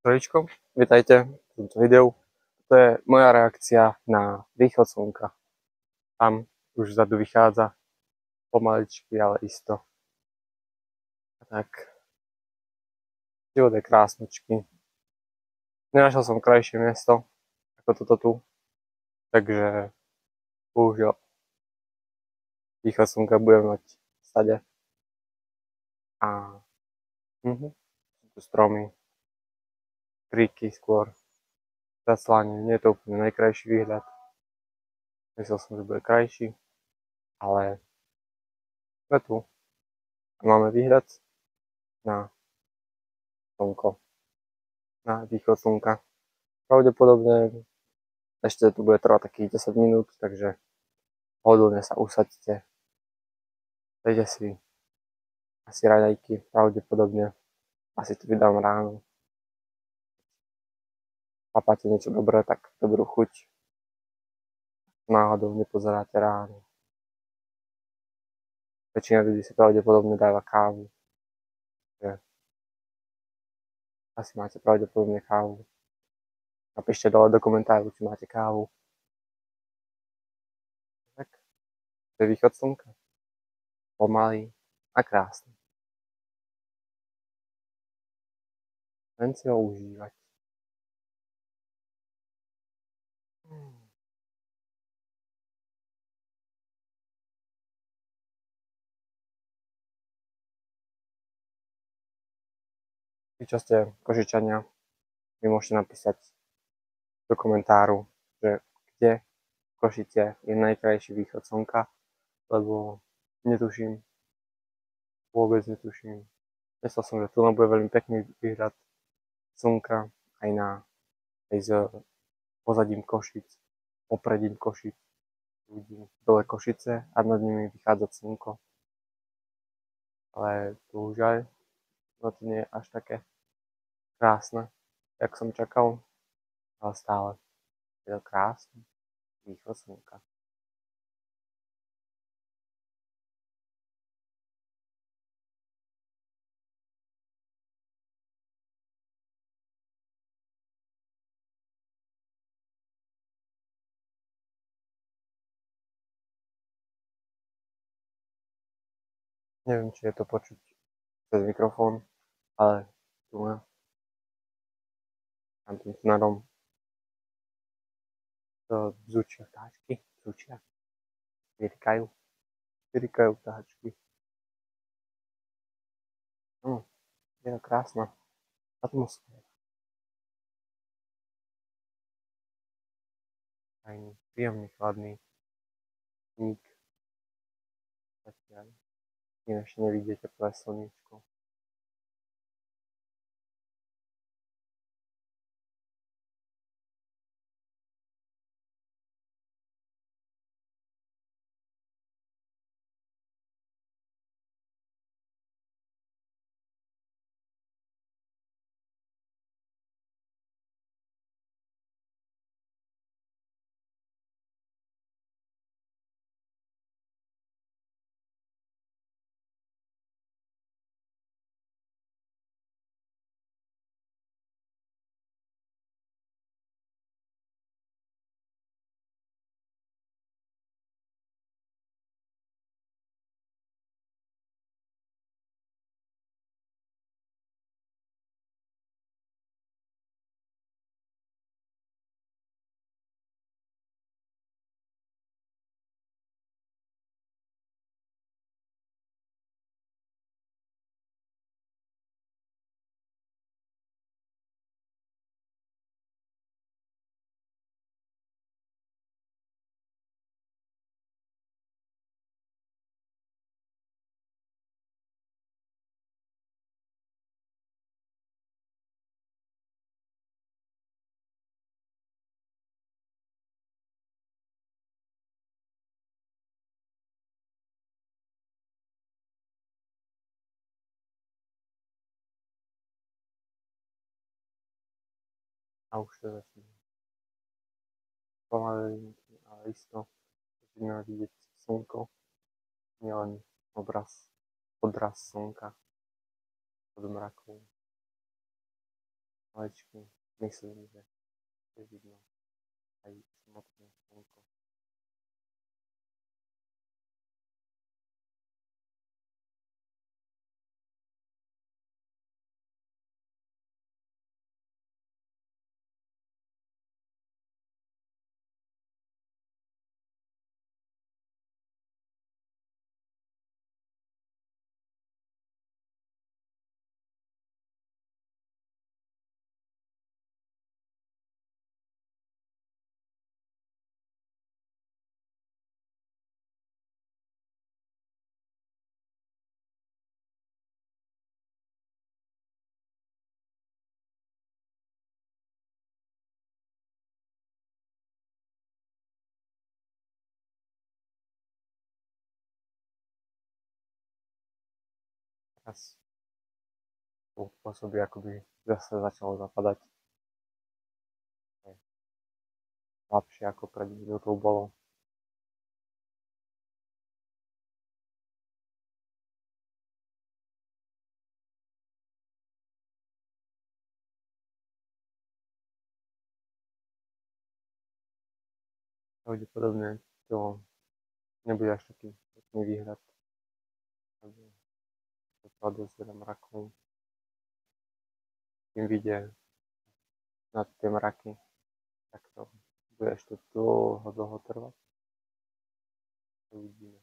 Zdravíčko, vítajte v tomto videu. To je moja reakcia na východ slnka. Tam už vzadu vychádza pomaličky, ale isto. Tak, život je krásnočky. Nenašiel som krajšie miesto ako toto tu, takže bohužiaľ východ slnka budem mať v stade. A sú tu stromy, kríky skôr, zaslanie, nie je to úplne najkrajší výhľad. Myslel som, že bude krajší, ale sme tu a máme výhľad na slnko, na východ slnka. Pravdepodobne ešte tu bude trvať takých 10 minút, takže pohodlne sa usaďte. Dajte si asi raňajky, pravdepodobne. Asi to vydám ráno. Papáte niečo dobré, tak dobrú chuť. Náhodou nepozeráte ráno. Väčšina ľudí si pravdepodobne dáva kávu. Takže asi máte pravdepodobne kávu. Napíšte dole do komentáru, či máte kávu. Tak, to je východ slnka. Pomalý a krásny. Len si ho užívať. Vy, čo ste Košičania, vy môžete napísať do komentáru, že kde v Košice je najkrajší východ slnka, lebo netuším, vôbec netuším. Myslel som, že tu bude veľmi pekný výhľad slnka aj s pozadím Košic, popredím Košic, vidím dole Košice a nad nimi vychádza slnko. Ale bohužiaľ, no to nie je až také krásne, jak som čakal, ale stále je to krásny východ slnka. Neviem, či je to počuť cez mikrofón, ale tu tam tým smerom bzučia vtáčky, vyrikajú vtáčky. Je to krásna atmosféra. Aj príjemný, chladný sníh. Kým ešte nevidíte teplé slniečko. A už to začína. Pomaly, ale isto začína vidieť slnko, nielen odraz slnka pod mrakou. maličký, myslím, že je vidno aj samotné slnko. Teraz pôsobí, ako by zase začalo zapadať. Slabšie ako pred minútou bolo. Pravdepodobne to nebude až taký pekný výhľad. To dosť veľa mrakov. Kým vyjde nad tie mraky, tak to bude ešte dlho trvať. Uvidíme.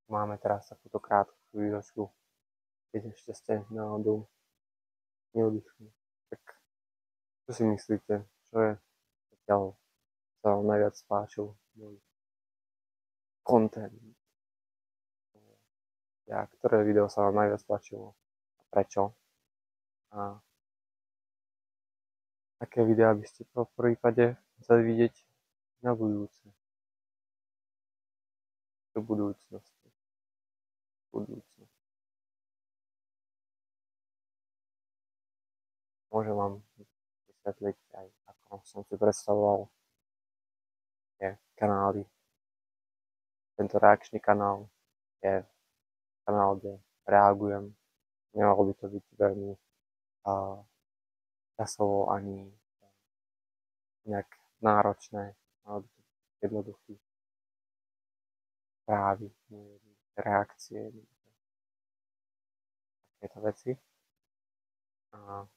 Máme teraz takúto krátku chvíľočku, keď ešte ste náhodou neodišli. Tak čo si myslíte, čo je zatiaľ sa vám najviac páčil môj content? Ktoré video sa vám najviac páčilo a prečo? A aké videá by ste v prípade chceli vidieť na budúce? Do budúcnosti. Môžem vám vysvetliť aj, ako som si predstavoval tie kanály. Tento reakčný kanál je kanál, kde reagujem. Nemalo by to byť veľmi časovo ani nejak náročné. Malo by to byť jednoduchý správy, reakcie, takéto veci. A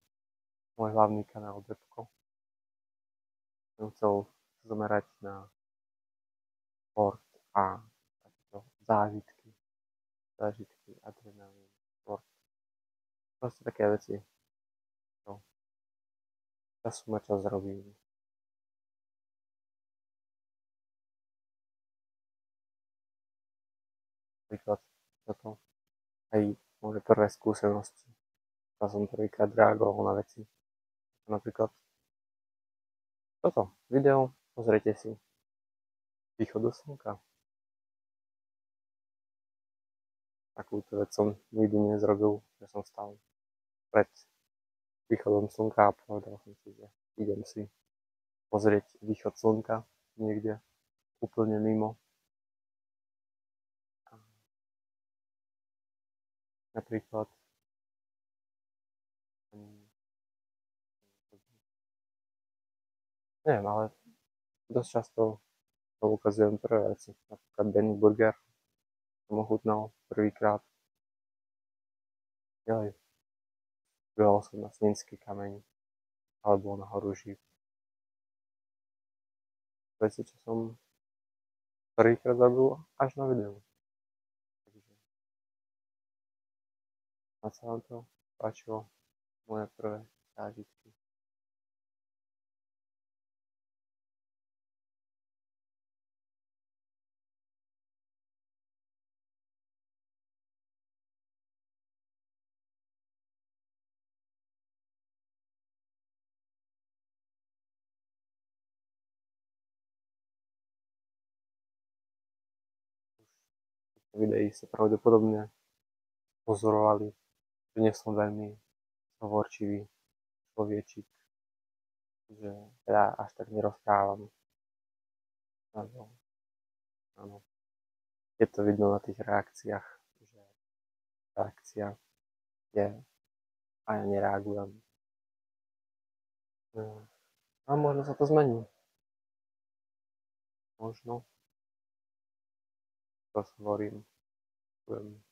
môj hlavný kanál Debko som chcel zamerať na šport a takéto zážitky, adrenalín, šport. Proste také veci, čo časom a čas robím. Napríklad toto aj moje prvé skúsenosti. Ja som prvýkrát reagoval na veci. Napríklad toto video, pozrite si východ do slnka. Takúto vec som nikdy nezrobil, že som stal pred východom slnka a povedal som si, že idem si pozrieť východ slnka niekde úplne mimo. Napríklad neviem, ale dosť často to ukazujem prvé veci. Napríklad Benny Burger som ochutnal prvýkrát. Ďalej. Behol som na Slinský kameň alebo na horu Žív. Veci, čo som prvýkrát zabil až na videu. Takže sa vám to páčilo, moje prvé zážitky. Videí sa pravdepodobne pozorovali, že nie som veľmi hovorčivý človečík, že teda až tak nerozprávam. Áno, áno. Je to vidno na tých reakciách, že reakcia je a ja nereagujem. A možno sa to zmení. Možno. To si hovorím. Budem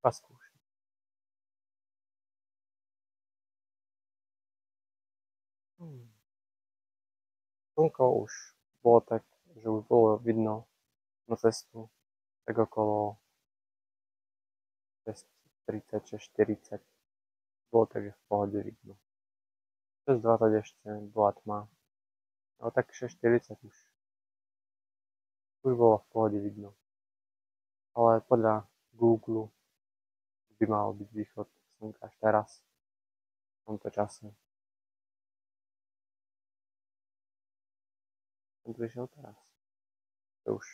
skúšať. Slnko už bolo tak, že už bolo vidno na cestu tak okolo 36-40. Bolo tak v pohode vidno. 6:20 ešte bola tma. Ale tak 6:40 už bolo v pohode vidno. Ale podľa Google by mal byť východ slnka až teraz, v tomto čase. Ten prišiel teraz. To už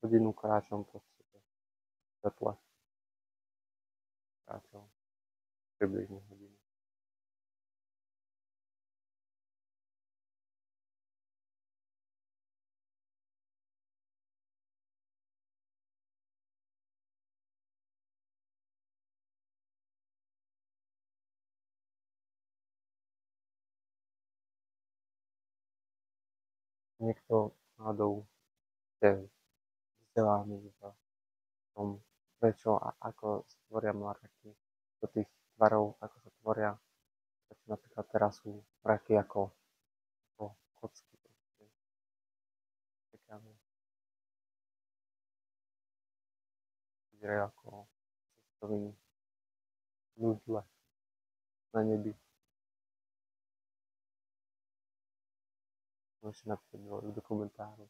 hodinu kráčam po svetle. Kráčam približne hodinu. Niekto náhodou je vzdelaný v tom, prečo a ako sa tvoria mraky, do tých tvarov, ako sa tvoria, prečo napríklad teraz sú mraky ako kocky. Pekáme. Vyzerajú ako cestovní nudle na nebi. Môžete napísať do komentáru.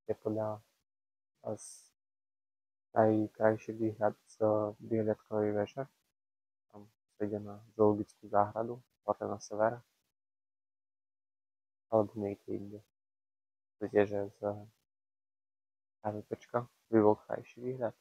Je podľa vás najkrajší výhľad z výhľadkovej veže. Tam sa ide na zoologickú záhradu, hore na sever. Alebo niekde inde. Viete, že z HVPčka by bol krajší výhľad.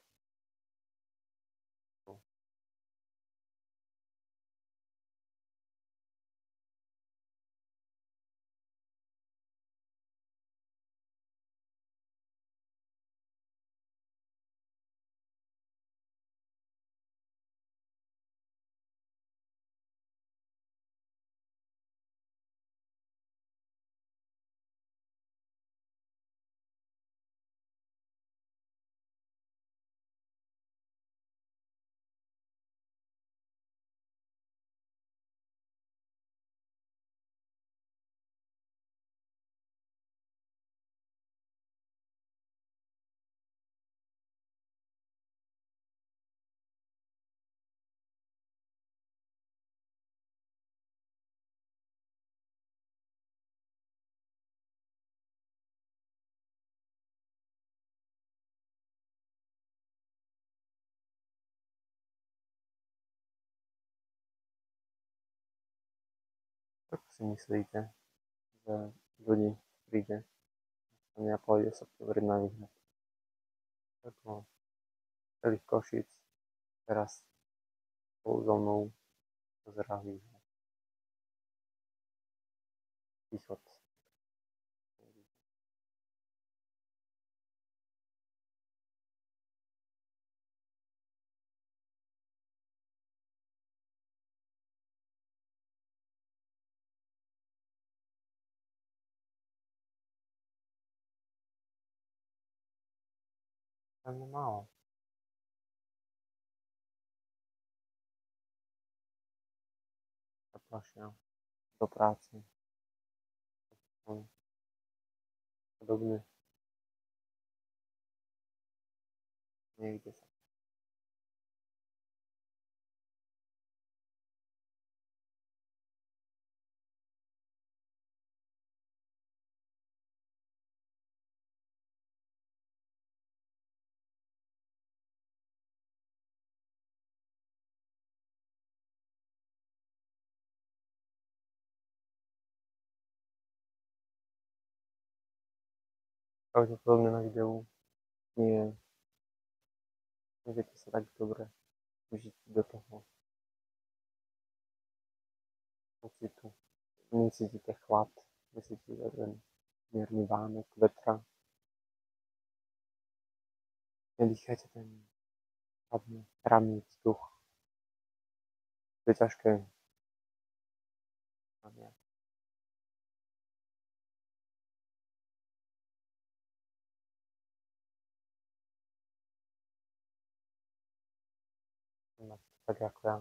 si myslíte, že ľudí príde a pôjde sa pozrieť na výhľad? Lebo celých Košíc teraz spolu so mnou pozerá výhľad. Východ. Veľmi málo. Zaplašia do práce. Podobne. Niekde sa. Pravdepodobne na videu nie neviete sa tak dobre vžiť do toho pocitu. Necítite chlad, necítite ten mierny vánok vetra. Nedýchajte ten chladný, hravný vzduch. To je ťažké. Tak ako ja.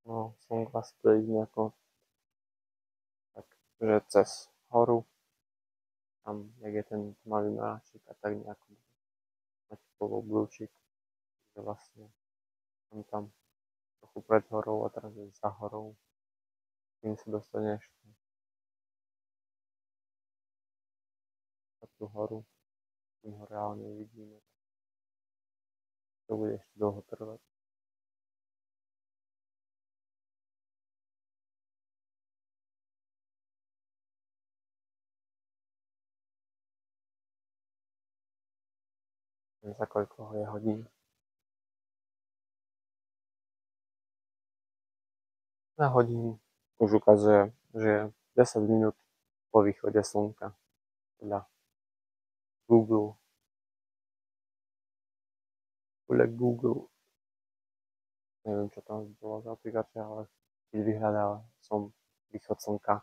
No, som vlastne to ísť nejako tak, že cez horu, tam, jak je ten malý mráčik a tak nejako mať poloblúčik, že vlastne tam trochu pred horou a teraz je za horou, kým sa dostaneš na tú horu, kým ho reálne vidíme. To bude ešte dlho trvať. Za koľko je hodín. Na hodinu už ukazuje, že je 10 minút po východe slnka. Podľa Google. Neviem, čo tam bolo za aplikácia, ale keď vyhľadal som východ slnka,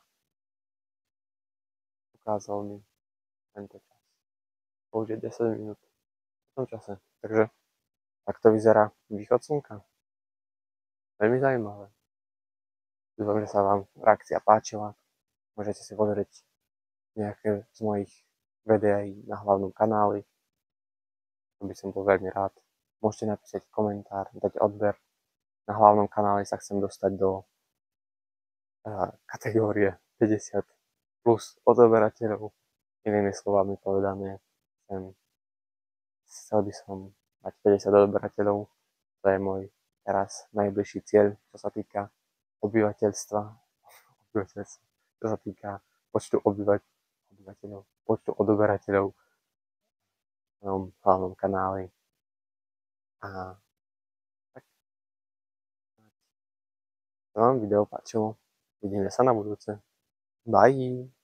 ukázal mi tento čas. To už je 10 minút v tom čase. Takže takto vyzerá východ slnka. Veľmi zaujímavé. Dúfam, že sa vám reakcia páčila. Môžete si pozrieť nejaké z mojich videí na hlavnom kanáli. To by som bol veľmi rád. Môžete napísať komentár, dať odber. Na hlavnom kanáli sa chcem dostať do kategórie 50 plus odoberateľov. Inými slovami povedané, chcel by som mať 50 odoberateľov. To je môj teraz najbližší cieľ, čo sa týka obyvateľstva, čo sa týka počtu obyvateľov, počtu odoberateľov v mojom hlavnom kanáli. A tak sa vám video páčilo. Vidíme sa na budúce. Bye!